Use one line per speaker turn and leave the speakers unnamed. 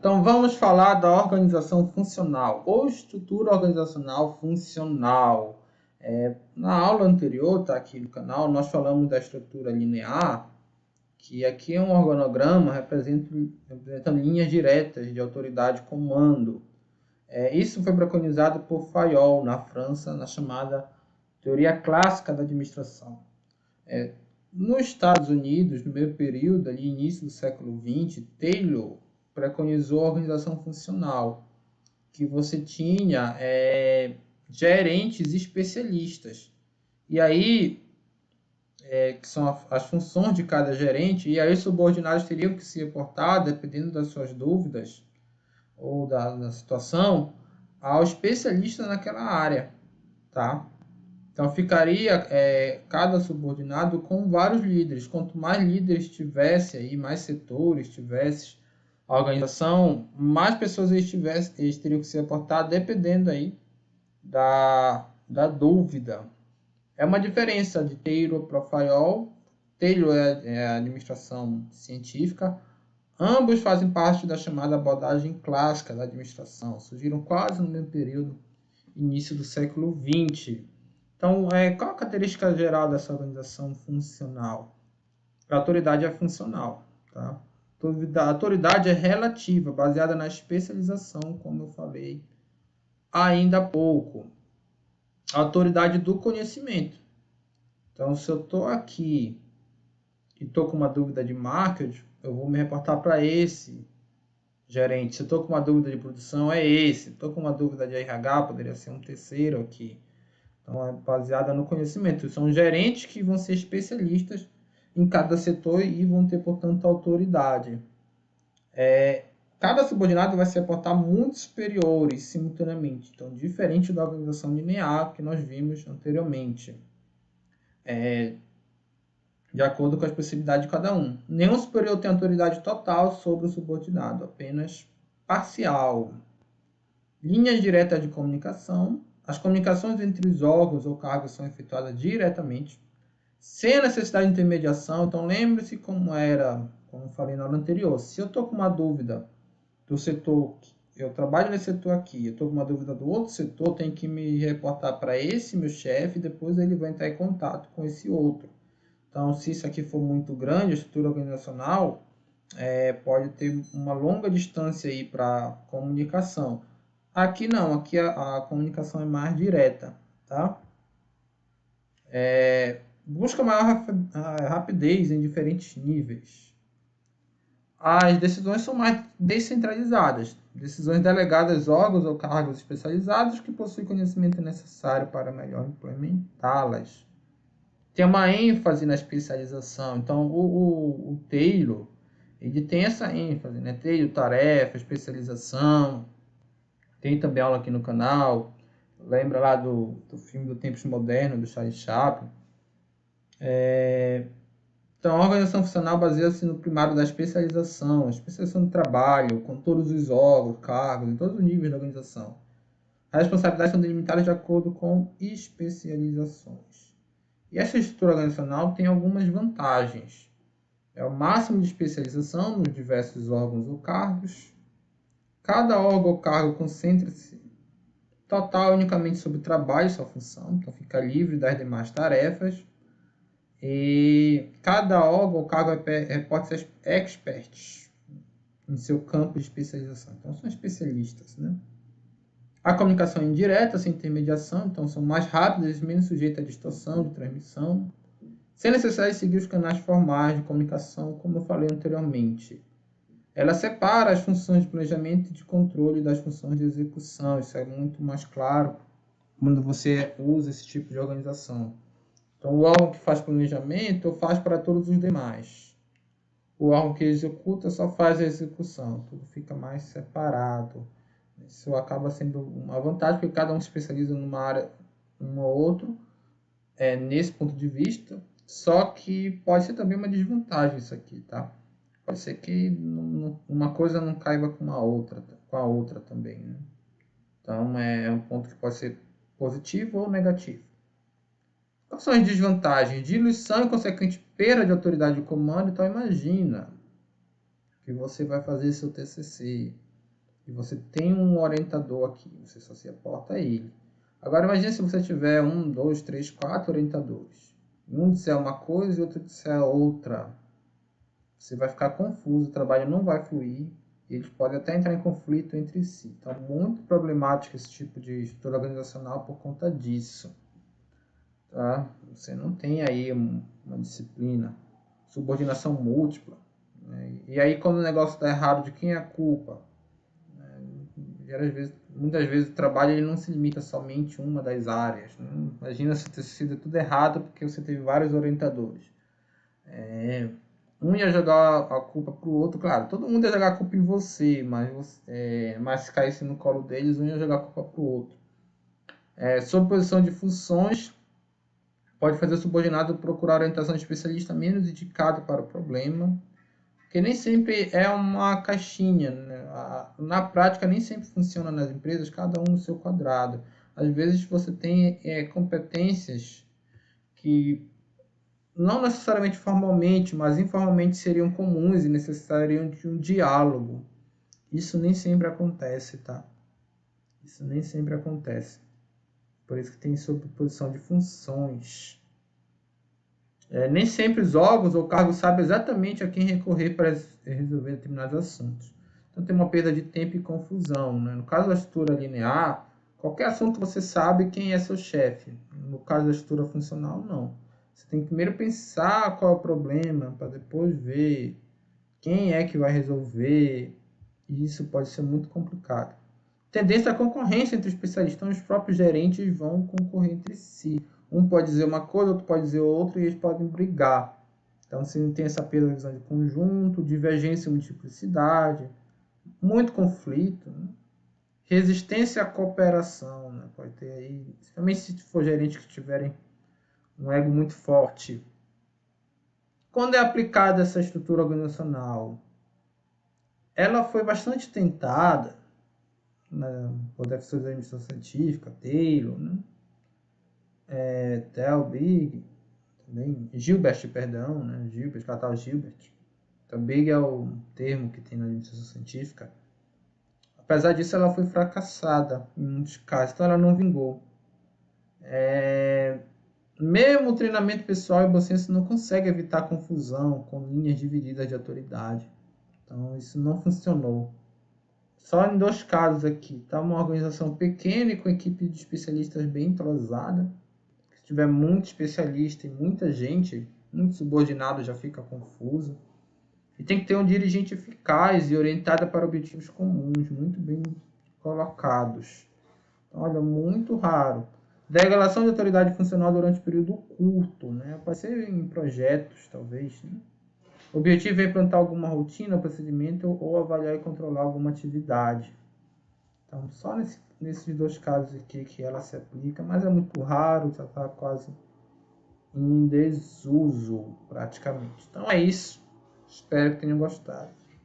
Então, vamos falar da organização funcional ou estrutura organizacional funcional. Na aula anterior, tá aqui no canal, nós falamos da estrutura linear, que aqui é um organograma representando linhas diretas de autoridade e comando. Isso foi preconizado por Fayol, na França, na chamada Teoria Clássica da Administração. Nos Estados Unidos, no meio período, ali, início do século XX, Taylor preconizou a organização funcional, que você tinha gerentes especialistas. E aí, que são as funções de cada gerente, e aí os subordinados teriam que se reportar, dependendo das suas dúvidas ou da situação, ao especialista naquela área, tá? Então, ficaria cada subordinado com vários líderes. Quanto mais líderes tivesse, aí, mais setores tivesse a organização, mais pessoas eles teriam que se reportar, dependendo aí da dúvida. É uma diferença de Taylor para Fayol. Taylor é a administração científica. Ambos fazem parte da chamada abordagem clássica da administração. Surgiram quase no mesmo período, início do século XX. Então, qual a característica geral dessa organização funcional? A autoridade é funcional, tá? A autoridade é relativa, baseada na especialização, como eu falei ainda há pouco. A autoridade do conhecimento. Então, se eu estou aqui e estou com uma dúvida de marketing, eu vou me reportar para esse gerente. Se eu estou com uma dúvida de produção, é esse. Se estou com uma dúvida de RH, poderia ser um terceiro aqui. Então, é baseada no conhecimento. São gerentes que vão ser especialistas em cada setor e vão ter, portanto, autoridade. Cada subordinado vai se reportar muitos superiores simultaneamente. Então, diferente da organização linear que nós vimos anteriormente. De acordo com a especificidade de cada um. Nenhum superior tem autoridade total sobre o subordinado, apenas parcial. Linhas diretas de comunicação. As comunicações entre os órgãos ou cargos são efetuadas diretamente, sem a necessidade de intermediação. Então, lembre-se como eu falei na aula anterior. Se eu estou com uma dúvida do setor, eu trabalho nesse setor aqui, eu estou com uma dúvida do outro setor, tenho que me reportar para esse meu chefe, depois ele vai entrar em contato com esse outro. Então, se isso aqui for muito grande, a estrutura organizacional, pode ter uma longa distância aí para comunicação. Aqui não, aqui a comunicação é mais direta, tá? Busca maior rapidez em diferentes níveis. As decisões são mais descentralizadas. Decisões delegadas a órgãos ou cargos especializados que possuem conhecimento necessário para melhor implementá-las. Tem uma ênfase na especialização. Então, o Taylor, ele tem essa ênfase, né? Taylor, tarefa, especialização. Tem também aula aqui no canal. Lembra lá do filme do Tempos Modernos, do Charlie Chaplin. Então, a organização funcional baseia-se no primário da especialização. A especialização do trabalho, com todos os órgãos, cargos, em todos os níveis da organização. As responsabilidades são delimitadas de acordo com especializações. E essa estrutura organizacional tem algumas vantagens. É o máximo de especialização nos diversos órgãos ou cargos. Cada órgão ou cargo concentra-se total e unicamente sobre o trabalho e sua função, então fica livre das demais tarefas. E cada órgão ou cargo pode ser expert em seu campo de especialização. Então são especialistas, né? A comunicação é indireta, sem intermediação, então são mais rápidas e menos sujeitas à distorção de transmissão, sem necessidade de seguir os canais formais de comunicação, como eu falei anteriormente. Ela separa as funções de planejamento e de controle das funções de execução. Isso é muito mais claro quando você usa esse tipo de organização. Então, o órgão que faz planejamento faz para todos os demais. O órgão que executa só faz a execução. Tudo fica mais separado. Isso acaba sendo uma vantagem, porque cada um se especializa numa área, um ou outro, nesse ponto de vista. Só que pode ser também uma desvantagem isso aqui, tá? Pode ser que uma coisa não caiba com a outra também, né? Então, é um ponto que pode ser positivo ou negativo. Quais são as desvantagens? Diluição e consequente perda de autoridade de comando. Então, imagina que você vai fazer seu TCC. e você tem um orientador aqui, você só se aporta a ele. Agora imagine se você tiver 1, 2, 3, 4 orientadores. Um disser uma coisa e outro disser outra. Você vai ficar confuso, o trabalho não vai fluir, e eles podem até entrar em conflito entre si. Então, muito problemático esse tipo de estrutura organizacional por conta disso. Tá? Você não tem aí uma disciplina, subordinação múltipla. Né? E aí, quando o negócio está errado, de quem é a culpa? Muitas vezes o trabalho ele não se limita somente a uma das áreas. Né? Imagina se ter sido tudo errado porque você teve vários orientadores. Um ia jogar a culpa pro outro, claro, todo mundo ia jogar a culpa em você, mas se caísse no colo deles, um ia jogar a culpa pro outro. Sobreposição de funções pode fazer o subordinado procurar orientação de especialista menos indicado para o problema, porque nem sempre é uma caixinha, né? Na prática nem sempre funciona nas empresas, cada um no seu quadrado. Às vezes você tem competências que não necessariamente formalmente, mas informalmente seriam comuns e necessitariam de um diálogo. Isso nem sempre acontece, tá? Isso nem sempre acontece. Por isso que tem sobreposição de funções. Nem sempre os órgãos ou cargos sabem exatamente a quem recorrer para resolver determinados assuntos. Então tem uma perda de tempo e confusão. Né? No caso da estrutura linear, qualquer assunto você sabe quem é seu chefe. No caso da estrutura funcional, não. Você tem que primeiro pensar qual é o problema, para depois ver quem é que vai resolver. E isso pode ser muito complicado. Tendência à concorrência entre os especialistas. Então, os próprios gerentes vão concorrer entre si. Um pode dizer uma coisa, outro pode dizer outra, e eles podem brigar. Então, você tem essa perda de visão de conjunto, divergência e multiplicidade, muito conflito, né? Resistência à cooperação, né? Pode ter aí, também se for gerente que tiverem um ego muito forte. Quando é aplicada essa estrutura organizacional, ela foi bastante tentada, né, por defensores da administração científica, Taylor, né? Big, também, Gilbert, perdão, né? Gilbert, Catal Gilbert. Então, Big é o termo que tem na administração científica. Apesar disso, ela foi fracassada em muitos casos, então ela não vingou. Mesmo o treinamento pessoal e bom senso não consegue evitar confusão com linhas divididas de autoridade. Então, isso não funcionou. Só em 2 casos aqui. Tá uma organização pequena e com equipe de especialistas bem entrosada. Se tiver muito especialista e muita gente, muito subordinado, já fica confuso. E tem que ter um dirigente eficaz e orientado para objetivos comuns, muito bem colocados. Então, olha, muito raro. Delegação de autoridade funcional durante período curto, né? Pode ser em projetos, talvez. Né? O objetivo é implantar alguma rotina, procedimento ou avaliar e controlar alguma atividade. Então, só nesses 2 casos aqui que ela se aplica, mas é muito raro, já está quase em desuso, praticamente. Então é isso. Espero que tenham gostado.